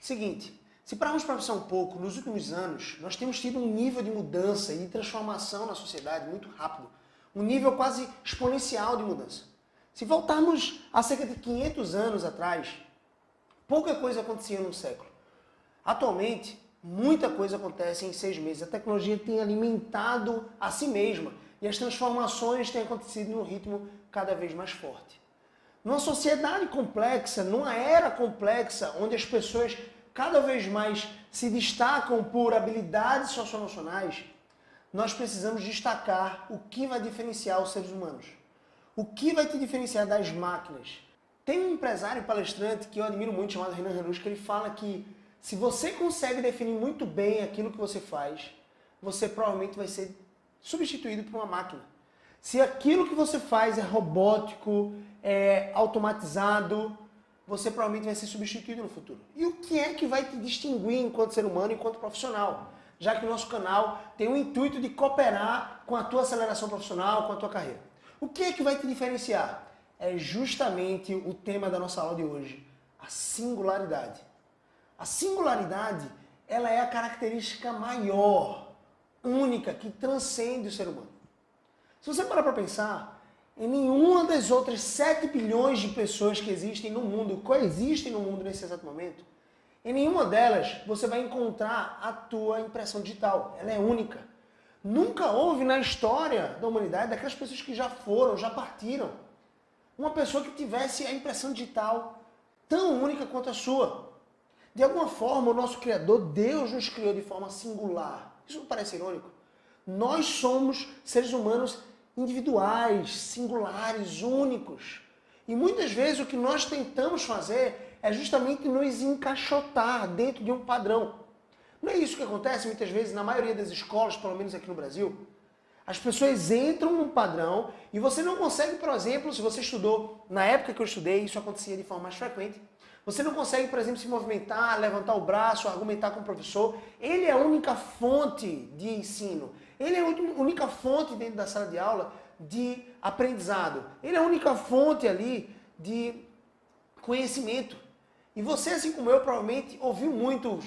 Seguinte, se pararmos para pensar um pouco, nos últimos anos, nós temos tido um nível de mudança e de transformação na sociedade muito rápido. Um nível quase exponencial de mudança. Se voltarmos a cerca de 500 anos atrás, pouca coisa acontecia num século. Atualmente, muita coisa acontece em 6 meses. A tecnologia tem alimentado a si mesma e as transformações têm acontecido num ritmo cada vez mais forte. Numa sociedade complexa, numa era complexa, onde as pessoas cada vez mais se destacam por habilidades socioemocionais, nós precisamos destacar o que vai diferenciar os seres humanos. O que vai te diferenciar das máquinas? Tem um empresário palestrante que eu admiro muito, chamado Renan Ranucci, que ele fala que se você consegue definir muito bem aquilo que você faz, você provavelmente vai ser substituído por uma máquina. Se aquilo que você faz é robótico, é automatizado, você provavelmente vai ser substituído no futuro. E o que é que vai te distinguir enquanto ser humano, enquanto profissional? Já que o nosso canal tem o intuito de cooperar com a tua aceleração profissional, com a tua carreira. O que é que vai te diferenciar? É justamente o tema da nossa aula de hoje, a singularidade. A singularidade, ela é a característica maior, única, que transcende o ser humano. Se você parar para pensar, em nenhuma das outras 7 bilhões de pessoas que existem no mundo, coexistem no mundo nesse exato momento, em nenhuma delas você vai encontrar a tua impressão digital. Ela é única. Nunca houve na história da humanidade, daquelas pessoas que já foram, já partiram, uma pessoa que tivesse a impressão digital tão única quanto a sua. De alguma forma, o nosso Criador, Deus, nos criou de forma singular. Isso não parece irônico? Nós somos seres humanos individuais, singulares, únicos. E muitas vezes o que nós tentamos fazer é justamente nos encaixotar dentro de um padrão. Não é isso que acontece muitas vezes na maioria das escolas, pelo menos aqui no Brasil? As pessoas entram num padrão e você não consegue, por exemplo, se você estudou, na época que eu estudei, isso acontecia de forma mais frequente, você não consegue, por exemplo, se movimentar, levantar o braço, argumentar com o professor. Ele é a única fonte de ensino. Ele é a única fonte dentro da sala de aula de aprendizado. Ele é a única fonte ali de conhecimento. E você, assim como eu, provavelmente ouviu muito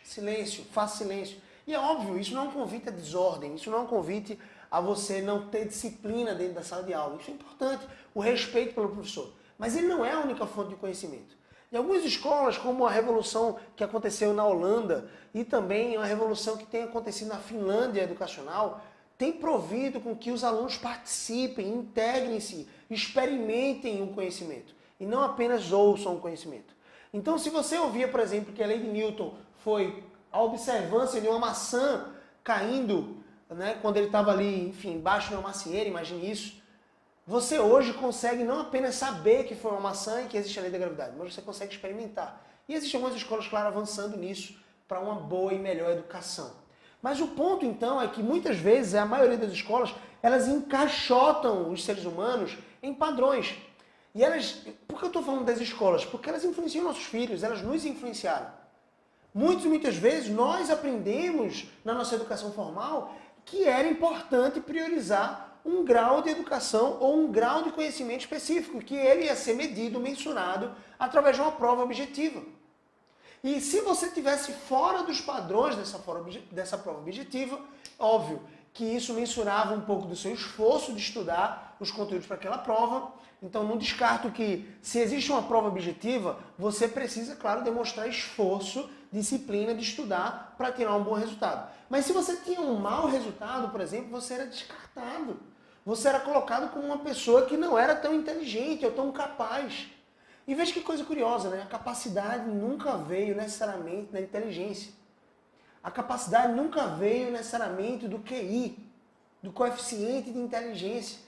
silêncio, faça silêncio. E é óbvio, isso não é um convite à desordem, isso não é um convite a você não ter disciplina dentro da sala de aula. Isso é importante, o respeito pelo professor. Mas ele não é a única fonte de conhecimento. Em algumas escolas, como a revolução que aconteceu na Holanda e também a revolução que tem acontecido na Finlândia educacional, tem provido com que os alunos participem, integrem-se, experimentem o conhecimento e não apenas ouçam o conhecimento. Então, se você ouvia, por exemplo, que a lei de Newton foi a observância de uma maçã caindo, né, quando ele estava ali, enfim, embaixo de uma macieira, imagine isso, você hoje consegue não apenas saber que foi uma maçã e que existe a lei da gravidade, mas você consegue experimentar. E existem algumas escolas, claro, avançando nisso para uma boa e melhor educação. Mas o ponto, então, é que muitas vezes, a maioria das escolas, elas encaixotam os seres humanos em padrões. E elas, por que eu estou falando das escolas? Porque elas influenciam nossos filhos, elas nos influenciaram. Muitas vezes nós aprendemos na nossa educação formal que era importante priorizar um grau de educação ou um grau de conhecimento específico, que ele ia ser medido, mensurado, através de uma prova objetiva. E se você estivesse fora dos padrões dessa prova objetiva, óbvio que isso mensurava um pouco do seu esforço de estudar os conteúdos para aquela prova. Então não descarto que, se existe uma prova objetiva, você precisa, claro, demonstrar esforço, disciplina de estudar para tirar um bom resultado. Mas se você tinha um mau resultado, por exemplo, você era descartado. Você era colocado como uma pessoa que não era tão inteligente ou tão capaz. E veja que coisa curiosa, né? A capacidade nunca veio necessariamente da inteligência. A capacidade nunca veio necessariamente do QI, do coeficiente de inteligência.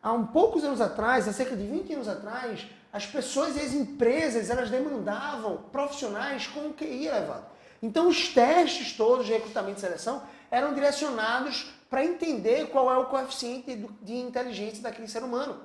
Há poucos anos atrás, há cerca de 20 anos atrás, as pessoas e as empresas, elas demandavam profissionais com QI elevado. Então os testes todos de recrutamento e seleção eram direcionados para entender qual é o coeficiente de inteligência daquele ser humano.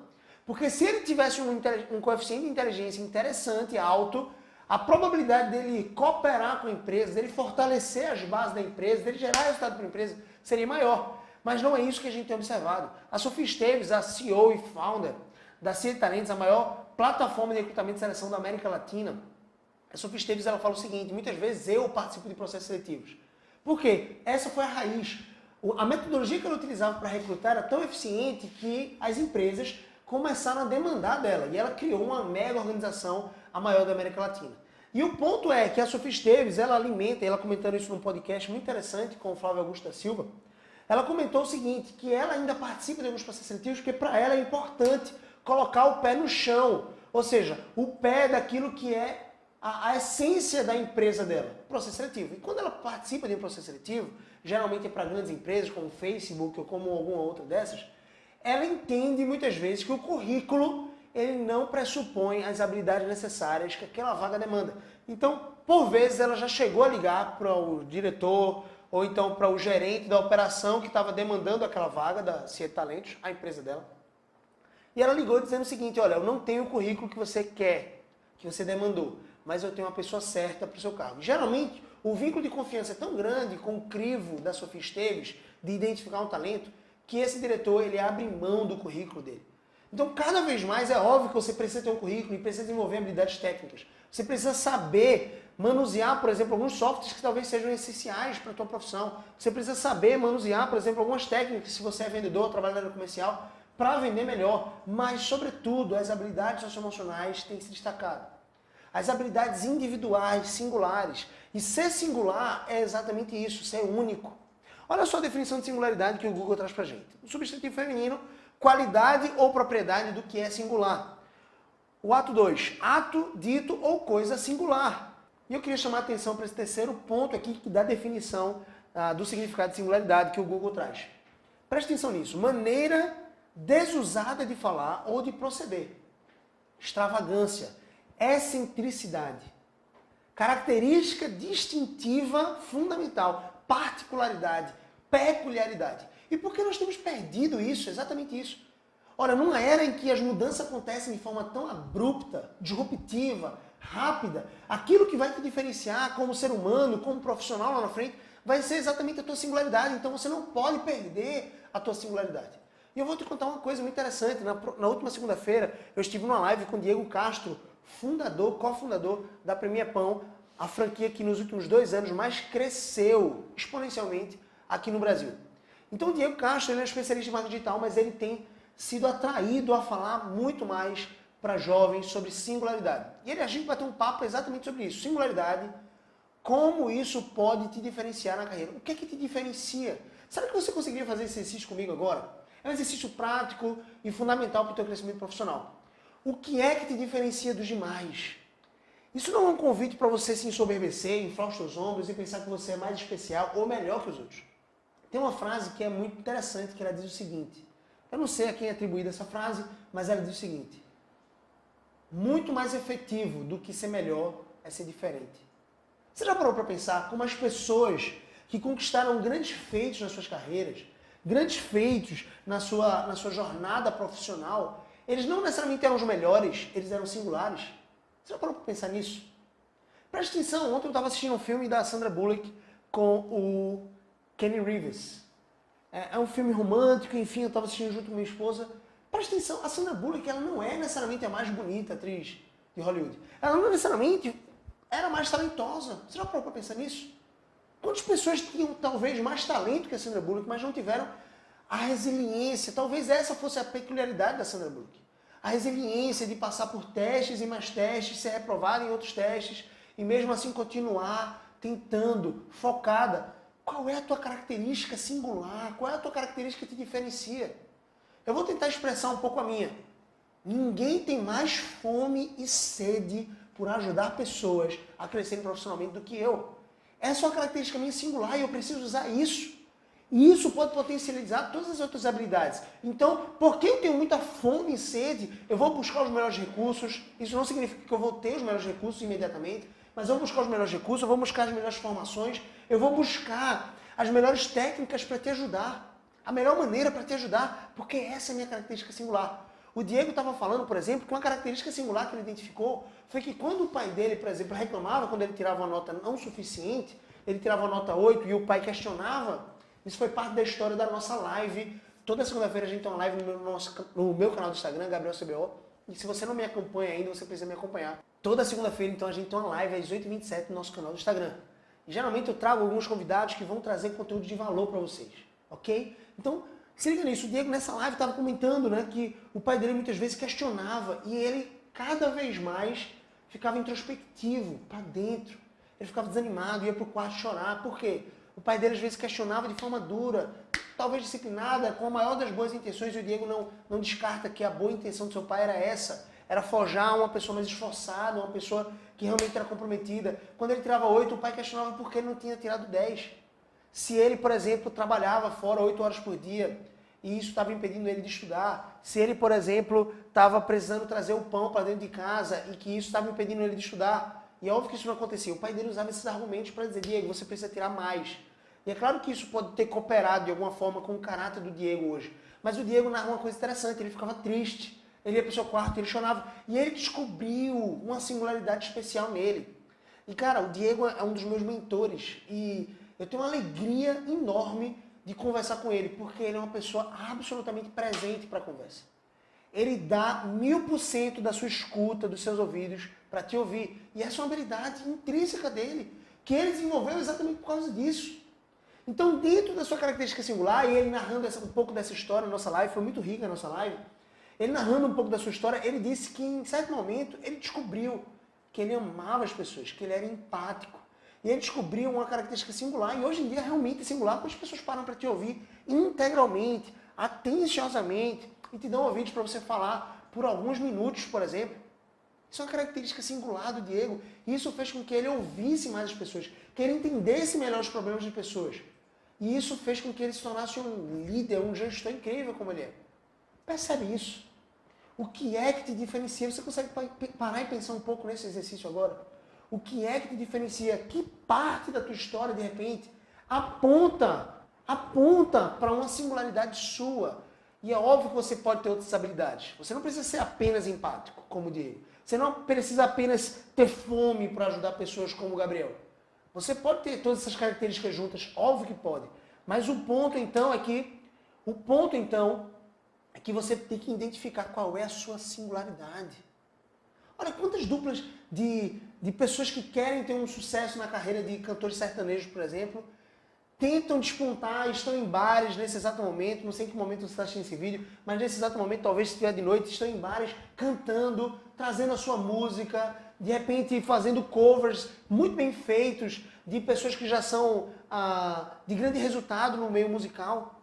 Porque se ele tivesse um coeficiente de inteligência interessante, alto, a probabilidade dele cooperar com a empresa, dele fortalecer as bases da empresa, dele gerar resultado para a empresa, seria maior. Mas não é isso que a gente tem observado. A Sofia Esteves, a CEO e founder da CIA Talentos, a maior plataforma de recrutamento e seleção da América Latina, A Sophie Esteves, ela fala o seguinte: muitas vezes eu participo de processos seletivos. Por quê? Essa foi a raiz. A metodologia que ela utilizava para recrutar era tão eficiente que as empresas começaram a demandar dela. E ela criou uma mega organização, a maior da América Latina. E o ponto é que a Sophie Esteves, ela alimenta, ela comentando isso num podcast muito interessante com o Flávio Augusto da Silva, ela comentou o seguinte, que ela ainda participa de alguns processos seletivos porque para ela é importante colocar o pé no chão. Ou seja, o pé daquilo que é a essência da empresa dela, processo seletivo. E quando ela participa de um processo seletivo, geralmente é para grandes empresas como o Facebook ou como alguma outra dessas, ela entende muitas vezes que o currículo ele não pressupõe as habilidades necessárias que aquela vaga demanda. Então, por vezes, ela já chegou a ligar para o diretor ou então para o gerente da operação que estava demandando aquela vaga da Cia Talentos, a empresa dela. E ela ligou dizendo o seguinte: olha, eu não tenho o currículo que você quer, que você demandou, mas eu tenho uma pessoa certa para o seu cargo. Geralmente, o vínculo de confiança é tão grande com o crivo da Sophie Esteves de identificar um talento, que esse diretor ele abre mão do currículo dele. Então, cada vez mais é óbvio que você precisa ter um currículo e precisa desenvolver habilidades técnicas. Você precisa saber manusear, por exemplo, alguns softwares que talvez sejam essenciais para a tua profissão. Você precisa saber manusear, por exemplo, algumas técnicas, se você é vendedor, trabalha na área comercial, para vender melhor. Mas, sobretudo, as habilidades socioemocionais têm se destacado. As habilidades individuais, singulares. E ser singular é exatamente isso, ser único. Olha só a definição de singularidade que o Google traz para a gente. O substantivo feminino, qualidade ou propriedade do que é singular. O ato 2, ato, dito ou coisa singular. E eu queria chamar a atenção para esse terceiro ponto aqui que dá a definição do significado de singularidade que o Google traz. Preste atenção nisso. Maneira desusada de falar ou de proceder. Extravagância, excentricidade. Característica distintiva fundamental, particularidade, peculiaridade. E por que nós temos perdido isso? Exatamente isso. Ora, numa era em que as mudanças acontecem de forma tão abrupta, disruptiva, rápida, aquilo que vai te diferenciar como ser humano, como profissional lá na frente, vai ser exatamente a tua singularidade. Então você não pode perder a tua singularidade. E eu vou te contar uma coisa muito interessante. Na última segunda-feira, eu estive numa live com o Diego Castro, fundador, cofundador da Premier Pão, a franquia que nos últimos 2 anos mais cresceu exponencialmente aqui no Brasil. Então o Diego Castro ele é um especialista em marketing digital, mas ele tem sido atraído a falar muito mais para jovens sobre singularidade. E a gente vai ter um papo exatamente sobre isso. Singularidade, como isso pode te diferenciar na carreira. O que é que te diferencia? Sabe que você conseguiria fazer esse exercício comigo agora? É um exercício prático e fundamental para o teu crescimento profissional. O que é que te diferencia dos demais? Isso não é um convite para você se ensoberbecer, inflar os seus ombros e pensar que você é mais especial ou melhor que os outros. Tem uma frase que é muito interessante, que ela diz o seguinte. Eu não sei a quem é atribuída essa frase, mas ela diz o seguinte. Muito mais efetivo do que ser melhor é ser diferente. Você já parou para pensar como as pessoas que conquistaram grandes feitos nas suas carreiras, grandes feitos na sua jornada profissional, eles não necessariamente eram os melhores, eles eram singulares. Você já parou para pensar nisso? Preste atenção, ontem eu estava assistindo um filme da Sandra Bullock com o Kenny Reeves. É um filme romântico, enfim, eu estava assistindo junto com minha esposa. Preste atenção, a Sandra Bullock ela não é necessariamente a mais bonita atriz de Hollywood. Ela não necessariamente era mais talentosa. Você já parou para pensar nisso? Quantas pessoas tinham talvez mais talento que a Sandra Bullock, mas não tiveram a resiliência? Talvez essa fosse a peculiaridade da Sandra Bullock. A resiliência de passar por testes e mais testes, ser reprovada em outros testes e mesmo assim continuar tentando, focada. Qual é a tua característica singular? Qual é a tua característica que te diferencia? Eu vou tentar expressar um pouco a minha. Ninguém tem mais fome e sede por ajudar pessoas a crescerem profissionalmente do que eu. Essa é uma característica minha singular e eu preciso usar isso. E isso pode potencializar todas as outras habilidades. Então, porque eu tenho muita fome e sede, eu vou buscar os melhores recursos. Isso não significa que eu vou ter os melhores recursos imediatamente, mas eu vou buscar os melhores recursos, eu vou buscar as melhores formações, eu vou buscar as melhores técnicas para te ajudar. A melhor maneira para te ajudar, porque essa é a minha característica singular. O Diego estava falando, por exemplo, que uma característica singular que ele identificou foi que quando o pai dele, por exemplo, reclamava quando ele tirava uma nota não suficiente, ele tirava uma nota 8 e o pai questionava, isso foi parte da história da nossa live. Toda segunda-feira a gente tem uma live no meu canal do Instagram, Gabriel CBO, E se você não me acompanha ainda, você precisa me acompanhar. Toda segunda-feira, então, a gente tem uma live às 8h27 no nosso canal do Instagram. E geralmente eu trago alguns convidados que vão trazer conteúdo de valor para vocês, ok? Então, se liga nisso. O Diego, nessa live, estava comentando, né, que o pai dele muitas vezes questionava e ele, cada vez mais, ficava introspectivo, para dentro. Ele ficava desanimado, ia para o quarto chorar. Por quê? O pai dele, às vezes, questionava de forma dura, talvez disciplinada, com a maior das boas intenções, e o Diego não descarta que a boa intenção do seu pai era essa, era forjar uma pessoa mais esforçada, uma pessoa que realmente era comprometida. Quando ele tirava 8, o pai questionava por que ele não tinha tirado 10. Se ele, por exemplo, trabalhava fora 8 horas por dia, e isso estava impedindo ele de estudar. Se ele, por exemplo, estava precisando trazer o pão para dentro de casa, e que isso estava impedindo ele de estudar. E é óbvio que isso não acontecia. O pai dele usava esses argumentos para dizer, Diego, você precisa tirar mais. E é claro que isso pode ter cooperado de alguma forma com o caráter do Diego hoje. Mas o Diego narra uma coisa interessante, ele ficava triste. Ele ia para o seu quarto, ele chorava. E ele descobriu uma singularidade especial nele. E cara, o Diego é um dos meus mentores. E eu tenho uma alegria enorme de conversar com ele, porque ele é uma pessoa absolutamente presente para a conversa. Ele dá 1000% da sua escuta, dos seus ouvidos, para te ouvir. E essa é uma habilidade intrínseca dele, que ele desenvolveu exatamente por causa disso. Então, dentro da sua característica singular, e ele narrando um pouco dessa história na nossa live, foi muito rica a nossa live, ele narrando um pouco da sua história, ele disse que em certo momento ele descobriu que ele amava as pessoas, que ele era empático. E ele descobriu uma característica singular, e hoje em dia realmente é singular, porque as pessoas param para te ouvir integralmente, atenciosamente, e te dão ouvidos para você falar por alguns minutos, por exemplo. Isso é uma característica singular do Diego, e isso fez com que ele ouvisse mais as pessoas, que ele entendesse melhor os problemas das pessoas. E isso fez com que ele se tornasse um líder, um gestor incrível como ele é. Percebe isso? O que é que te diferencia? Você consegue parar e pensar um pouco nesse exercício agora? O que é que te diferencia? Que parte da tua história, de repente, aponta para uma singularidade sua? E é óbvio que você pode ter outras habilidades. Você não precisa ser apenas empático, como o Diego. Você não precisa apenas ter fome para ajudar pessoas como o Gabriel. Você pode ter todas essas características juntas, óbvio que pode. Mas o ponto então é que você tem que identificar qual é a sua singularidade. Olha quantas duplas de pessoas que querem ter um sucesso na carreira de cantores sertanejos, por exemplo, tentam despontar, estão em bares nesse exato momento, não sei em que momento você está assistindo esse vídeo, mas nesse exato momento, talvez se estiver de noite, estão em bares cantando, trazendo a sua música, de repente fazendo covers muito bem feitos de pessoas que já são de grande resultado no meio musical.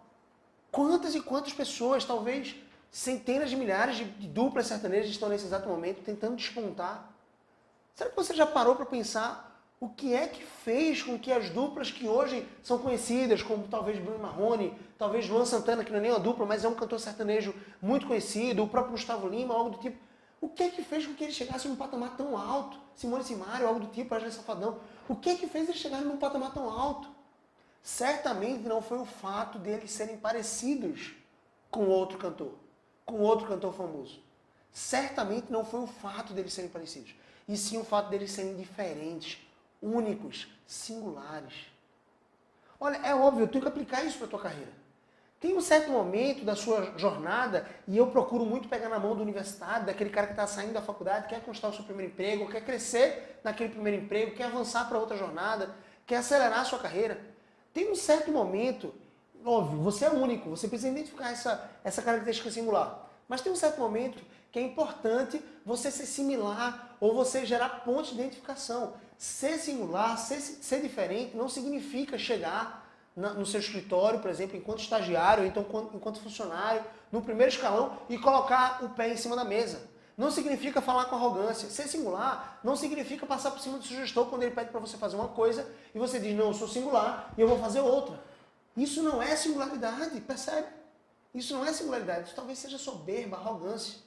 Quantas e quantas pessoas, talvez centenas de milhares de duplas sertanejas estão nesse exato momento tentando despontar? Será que você já parou para pensar o que é que fez com que as duplas que hoje são conhecidas, como talvez Bruno Marrone, talvez Luan Santana, que não é nem uma dupla, mas é um cantor sertanejo muito conhecido, o próprio Gustavo Lima, algo do tipo, o que é que fez com que eles chegassem num patamar tão alto? Simone Simaria, algo do tipo, Wesley Safadão. O que é que fez eles chegarem num patamar tão alto? Certamente não foi o fato deles serem parecidos com outro cantor famoso. Certamente não foi o fato deles serem parecidos, e sim o fato deles serem diferentes, únicos, singulares. Olha, é óbvio, eu tenho que aplicar isso para a tua carreira. Tem um certo momento da sua jornada, e eu procuro muito pegar na mão do universitário, daquele cara que está saindo da faculdade, quer conquistar o seu primeiro emprego, quer crescer naquele primeiro emprego, quer avançar para outra jornada, quer acelerar a sua carreira. Tem um certo momento, óbvio, você é único, você precisa identificar essa característica singular. Mas tem um certo momento que é importante você ser similar ou você gerar pontos de identificação. Ser singular, ser diferente, não significa chegar no seu escritório, por exemplo, enquanto estagiário, ou então enquanto funcionário, no primeiro escalão e colocar o pé em cima da mesa. Não significa falar com arrogância. Ser singular não significa passar por cima do seu gestor quando ele pede para você fazer uma coisa e você diz, não, eu sou singular e eu vou fazer outra. Isso não é singularidade, percebe? Isso não é singularidade, isso talvez seja soberba, arrogância.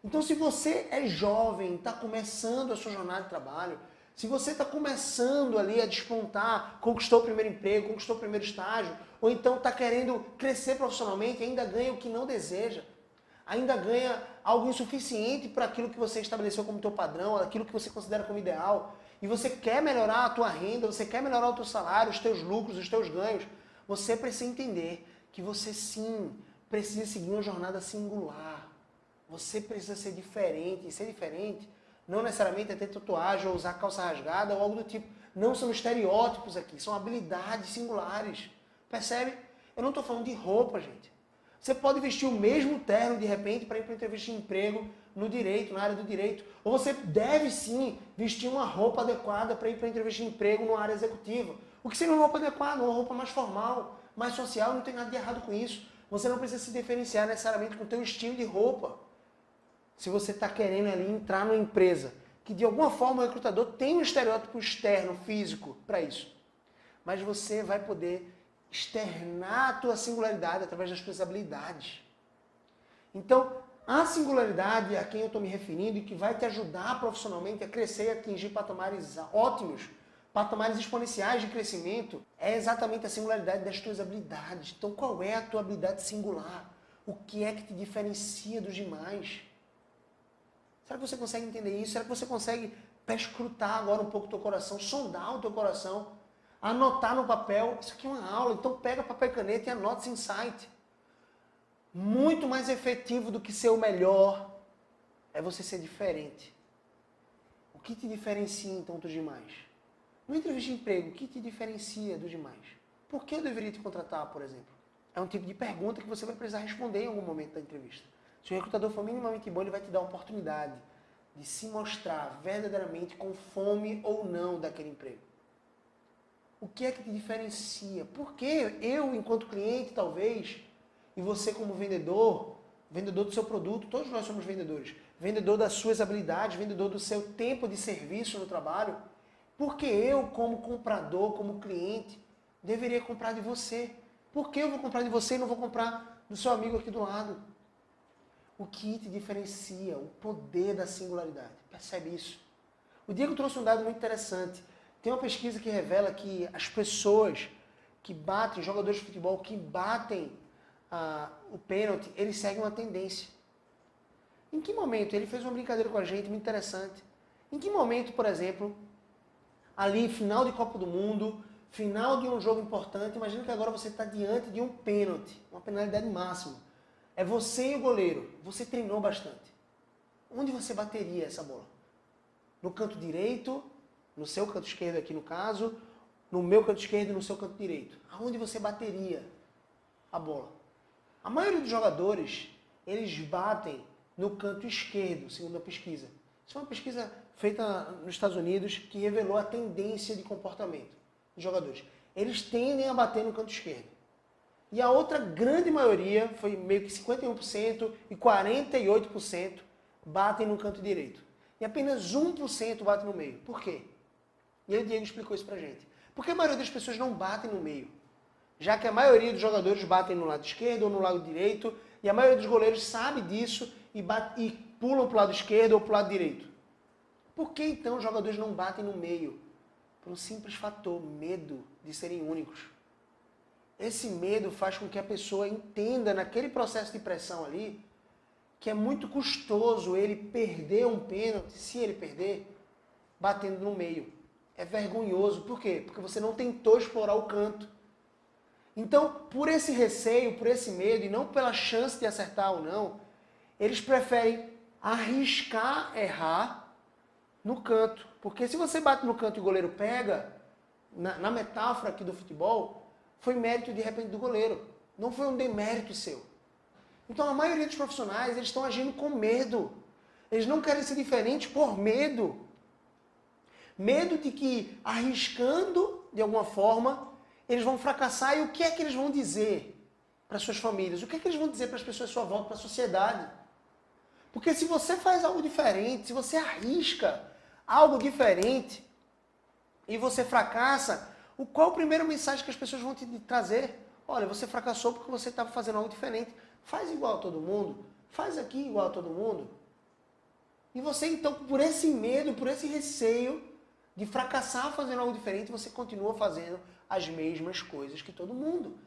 Então, se você é jovem, está começando a sua jornada de trabalho, se você está começando ali a despontar, conquistou o primeiro emprego, conquistou o primeiro estágio, ou então está querendo crescer profissionalmente e ainda ganha o que não deseja, ainda ganha algo insuficiente para aquilo que você estabeleceu como teu padrão, aquilo que você considera como ideal, e você quer melhorar a tua renda, você quer melhorar o teu salário, os teus lucros, os teus ganhos, você precisa entender que você sim precisa seguir uma jornada singular. Você precisa ser diferente. E ser diferente não necessariamente é ter tatuagem ou usar calça rasgada ou algo do tipo. Não são estereótipos aqui, são habilidades singulares. Percebe? Eu não estou falando de roupa, gente. Você pode vestir o mesmo terno de repente para ir para uma entrevista de emprego no direito, na área do direito. Ou você deve sim vestir uma roupa adequada para ir para uma entrevista de emprego na área executiva. O que seria uma roupa adequada? Uma roupa mais formal, mais social, não tem nada de errado com isso. Você não precisa se diferenciar necessariamente com o seu estilo de roupa. Se você está querendo ali entrar numa empresa que de alguma forma o recrutador tem um estereótipo externo, físico, para isso. Mas você vai poder externar a tua singularidade através das tuas habilidades. Então, a singularidade a quem eu estou me referindo e que vai te ajudar profissionalmente a crescer e atingir patamares ótimos, patamares exponenciais de crescimento, é exatamente a singularidade das tuas habilidades. Então, qual é a tua habilidade singular? O que é que te diferencia dos demais? Será que você consegue entender isso? Será que você consegue perscrutar agora um pouco o teu coração, sondar o teu coração, anotar no papel? Isso aqui é uma aula, então pega papel e caneta e anota esse insight. Muito mais efetivo do que ser o melhor é você ser diferente. O que te diferencia então dos demais? Numa entrevista de emprego, o que te diferencia dos demais? Por que eu deveria te contratar, por exemplo? É um tipo de pergunta que você vai precisar responder em algum momento da entrevista. Se o recrutador for minimamente bom, ele vai te dar a oportunidade de se mostrar verdadeiramente com fome ou não daquele emprego. O que é que te diferencia? Por que eu, enquanto cliente, talvez, e você como vendedor, vendedor do seu produto, todos nós somos vendedores, vendedor das suas habilidades, vendedor do seu tempo de serviço no trabalho, por que eu, como comprador, como cliente, deveria comprar de você? Por que eu vou comprar de você e não vou comprar do seu amigo aqui do lado? O que te diferencia? O poder da singularidade. Percebe isso? O Diego trouxe um dado muito interessante. Tem uma pesquisa que revela que as pessoas que batem, jogadores de futebol que batem o pênalti, eles seguem uma tendência. Em que momento? Ele fez uma brincadeira com a gente muito interessante. Em que momento, por exemplo, ali, final de Copa do Mundo, final de um jogo importante, imagina que agora você está diante de um pênalti, uma penalidade máxima. É você e o goleiro. Você treinou bastante. Onde você bateria essa bola? No canto direito, no seu canto esquerdo aqui no caso, no meu canto esquerdo e no seu canto direito. Aonde você bateria a bola? A maioria dos jogadores, eles batem no canto esquerdo, segundo a pesquisa. Isso é uma pesquisa feita nos Estados Unidos que revelou a tendência de comportamento dos jogadores. Eles tendem a bater no canto esquerdo. E a outra grande maioria, foi meio que 51% e 48% batem no canto direito. E apenas 1% batem no meio. Por quê? E aí o Diego explicou isso pra gente. Porque a maioria das pessoas não batem no meio. Já que a maioria dos jogadores batem no lado esquerdo ou no lado direito, e a maioria dos goleiros sabe disso e pulam pro lado esquerdo ou pro lado direito. Por que então os jogadores não batem no meio? Por um simples fator, medo de serem únicos. Esse medo faz com que a pessoa entenda naquele processo de pressão ali que é muito custoso ele perder um pênalti, se ele perder, batendo no meio. É vergonhoso. Por quê? Porque você não tentou explorar o canto. Então, por esse receio, por esse medo, e não pela chance de acertar ou não, eles preferem arriscar errar no canto. Porque se você bate no canto e o goleiro pega, na metáfora aqui do futebol, foi mérito de repente do goleiro. Não foi um demérito seu. Então a maioria dos profissionais, eles estão agindo com medo. Eles não querem ser diferentes por medo. Medo de que, arriscando de alguma forma, eles vão fracassar. E o que é que eles vão dizer para suas famílias? O que é que eles vão dizer para as pessoas à sua volta, para a sociedade? Porque se você faz algo diferente, se você arrisca algo diferente e você fracassa, qual o primeiro mensagem que as pessoas vão te trazer? Olha, você fracassou porque você estava fazendo algo diferente. Faz igual a todo mundo. Faz aqui igual a todo mundo. E você, então, por esse medo, por esse receio de fracassar fazendo algo diferente, você continua fazendo as mesmas coisas que todo mundo.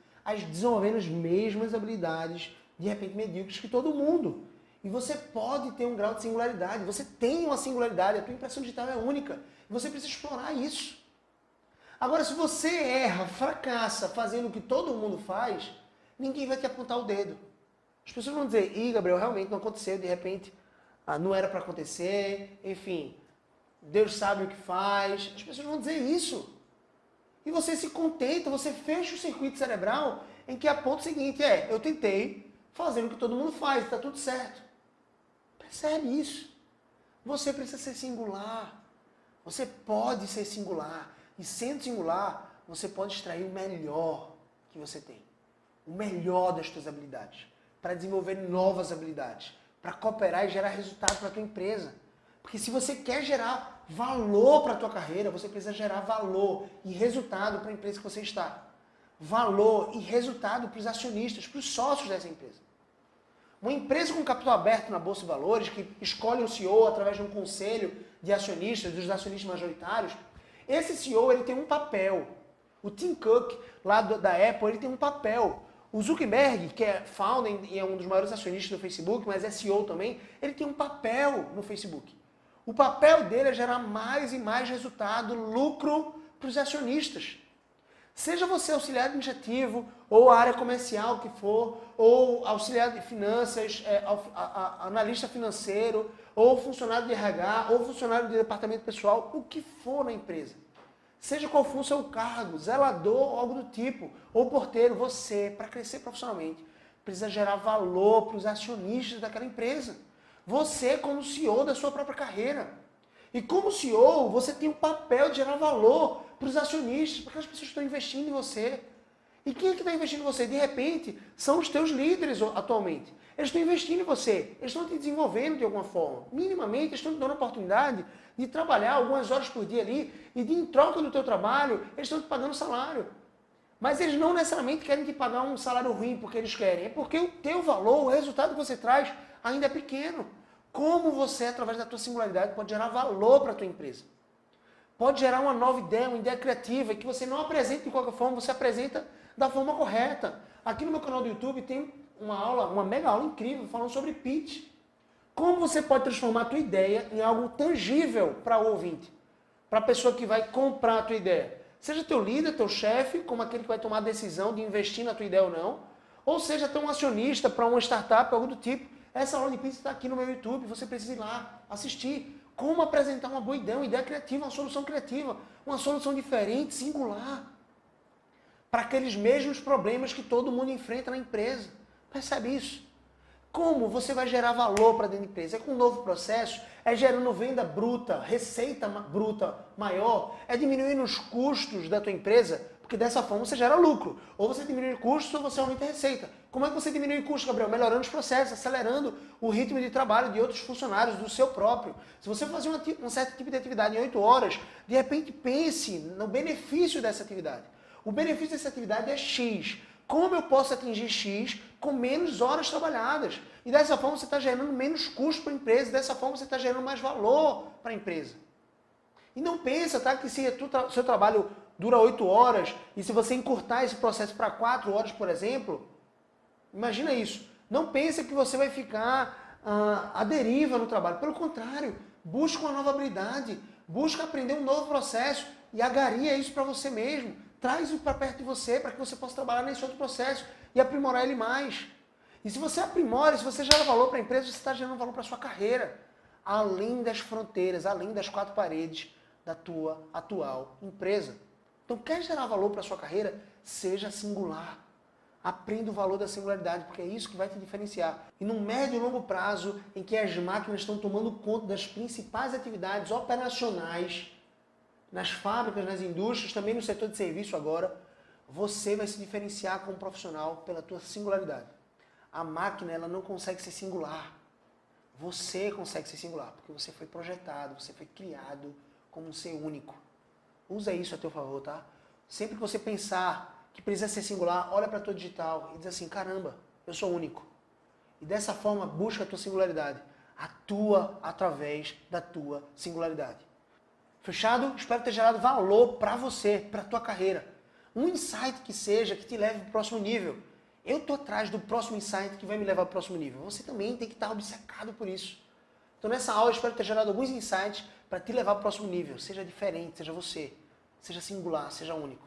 Desenvolvendo as mesmas habilidades, de repente, medíocres que todo mundo. E você pode ter um grau de singularidade. Você tem uma singularidade. A tua impressão digital é única. E você precisa explorar isso. Agora, se você erra, fracassa fazendo o que todo mundo faz, ninguém vai te apontar o dedo. As pessoas vão dizer, Gabriel, realmente não aconteceu, de repente não era para acontecer, enfim, Deus sabe o que faz. As pessoas vão dizer isso. E você se contenta, você fecha o circuito cerebral em que aponta o seguinte, eu tentei fazer o que todo mundo faz, está tudo certo. Percebe isso? Você precisa ser singular. Você pode ser singular. E sendo singular, você pode extrair o melhor que você tem. O melhor das suas habilidades. Para desenvolver novas habilidades. Para cooperar e gerar resultado para a tua empresa. Porque se você quer gerar valor para a tua carreira, você precisa gerar valor e resultado para a empresa que você está. Valor e resultado para os acionistas, para os sócios dessa empresa. Uma empresa com capital aberto na Bolsa de Valores, que escolhe um CEO através de um conselho de acionistas, dos acionistas majoritários, esse CEO ele tem um papel. O Tim Cook, lá da Apple, ele tem um papel. O Zuckerberg, que é founder e é um dos maiores acionistas do Facebook, mas é CEO também, ele tem um papel no Facebook. O papel dele é gerar mais e mais resultado, lucro para os acionistas. Seja você auxiliar administrativo, ou a área comercial que for, ou auxiliar de finanças, analista financeiro, ou funcionário de RH, ou funcionário de departamento pessoal, o que for na empresa. Seja qual for o seu cargo, zelador ou algo do tipo, ou porteiro, você, para crescer profissionalmente, precisa gerar valor para os acionistas daquela empresa. Você como CEO da sua própria carreira. E como CEO, você tem o papel de gerar valor para os acionistas, porque as pessoas estão investindo em você. E quem é que está investindo em você? De repente, são os teus líderes atualmente. Eles estão investindo em você, eles estão te desenvolvendo de alguma forma. Minimamente, eles estão te dando a oportunidade de trabalhar algumas horas por dia ali e em troca do teu trabalho, eles estão te pagando salário. Mas eles não necessariamente querem te pagar um salário ruim porque eles querem. É porque o teu valor, o resultado que você traz, ainda é pequeno. Como você, através da tua singularidade, pode gerar valor para a tua empresa. Pode gerar uma nova ideia, uma ideia criativa, que você não apresenta de qualquer forma, você apresenta da forma correta. Aqui no meu canal do YouTube tem uma aula, uma mega aula incrível, falando sobre pitch. Como você pode transformar a tua ideia em algo tangível para o ouvinte, para a pessoa que vai comprar a tua ideia. Seja teu líder, teu chefe, como aquele que vai tomar a decisão de investir na tua ideia ou não, ou seja teu acionista para uma startup, algo do tipo. Essa aula de pitch está aqui no meu YouTube, você precisa ir lá assistir. Como apresentar uma boa ideia, uma ideia criativa, uma solução diferente, singular, para aqueles mesmos problemas que todo mundo enfrenta na empresa. Percebe isso? Como você vai gerar valor para dentro da empresa? É com um novo processo? É gerando venda bruta, receita bruta maior? É diminuindo os custos da tua empresa? Porque dessa forma você gera lucro. Ou você diminui custos ou você aumenta a receita. Como é que você diminui custos, Gabriel? Melhorando os processos, acelerando o ritmo de trabalho de outros funcionários, do seu próprio. Se você fazer um certo tipo de atividade em 8 horas, de repente pense no benefício dessa atividade. O benefício dessa atividade é X. Como eu posso atingir X com menos horas trabalhadas? E dessa forma você está gerando menos custo para a empresa, dessa forma você está gerando mais valor para a empresa. E não pensa, tá, que se o seu trabalho dura 8 horas e se você encurtar esse processo para 4 horas, por exemplo, imagina isso. Não pensa que você vai ficar à deriva no trabalho. Pelo contrário, busca uma nova habilidade, busca aprender um novo processo e agaria isso para você mesmo. Traz isso para perto de você para que você possa trabalhar nesse outro processo e aprimorar ele mais. E se você aprimora, se você gera valor para a empresa, você está gerando valor para a sua carreira. Além das fronteiras, além das 4 paredes da tua atual empresa. Então, quer gerar valor para a sua carreira? Seja singular. Aprenda o valor da singularidade, porque é isso que vai te diferenciar. E no médio e longo prazo, em que as máquinas estão tomando conta das principais atividades operacionais, nas fábricas, nas indústrias, também no setor de serviço agora, você vai se diferenciar como profissional pela tua singularidade. A máquina, ela não consegue ser singular. Você consegue ser singular, porque você foi projetado, você foi criado como um ser único. Usa isso a teu favor, tá? Sempre que você pensar que precisa ser singular, olha para a tua digital e diz assim, caramba, eu sou único. E dessa forma, busca a tua singularidade. Atua através da tua singularidade. Fechado? Espero ter gerado valor para você, para a tua carreira. Um insight que seja, que te leve para o próximo nível. Eu estou atrás do próximo insight que vai me levar para o próximo nível. Você também tem que estar obcecado por isso. Então nessa aula eu espero ter gerado alguns insights para te levar para o próximo nível. Seja diferente, seja você. Seja singular, seja único.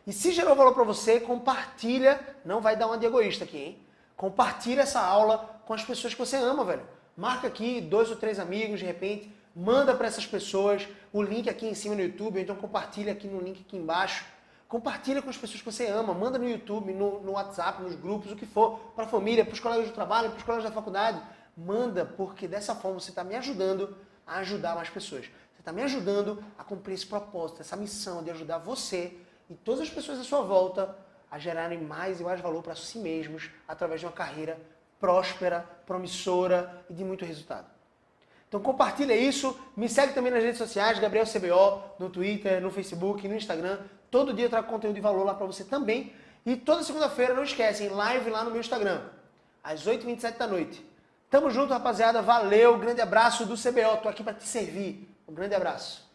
E se gerou valor para você, compartilha. Não vai dar uma de egoísta aqui, hein? Compartilha essa aula com as pessoas que você ama, velho. Marca aqui 2 ou 3 amigos, de repente, manda para essas pessoas o link aqui em cima no YouTube, ou então compartilha aqui no link aqui embaixo. Compartilha com as pessoas que você ama, manda no YouTube, no WhatsApp, nos grupos, o que for, para a família, para os colegas de trabalho, para os colegas da faculdade. Manda, porque dessa forma você está me ajudando a ajudar mais pessoas. Você está me ajudando a cumprir esse propósito, essa missão de ajudar você e todas as pessoas à sua volta a gerarem mais e mais valor para si mesmos através de uma carreira próspera, promissora e de muito resultado. Então compartilha isso, me segue também nas redes sociais, Gabriel CBO, no Twitter, no Facebook, no Instagram. Todo dia eu trago conteúdo de valor lá para você também. E toda segunda-feira, não esquecem, live lá no meu Instagram, às 8h27 da noite. Tamo junto, rapaziada. Valeu, grande abraço do CBO. Tô aqui para te servir. Um grande abraço.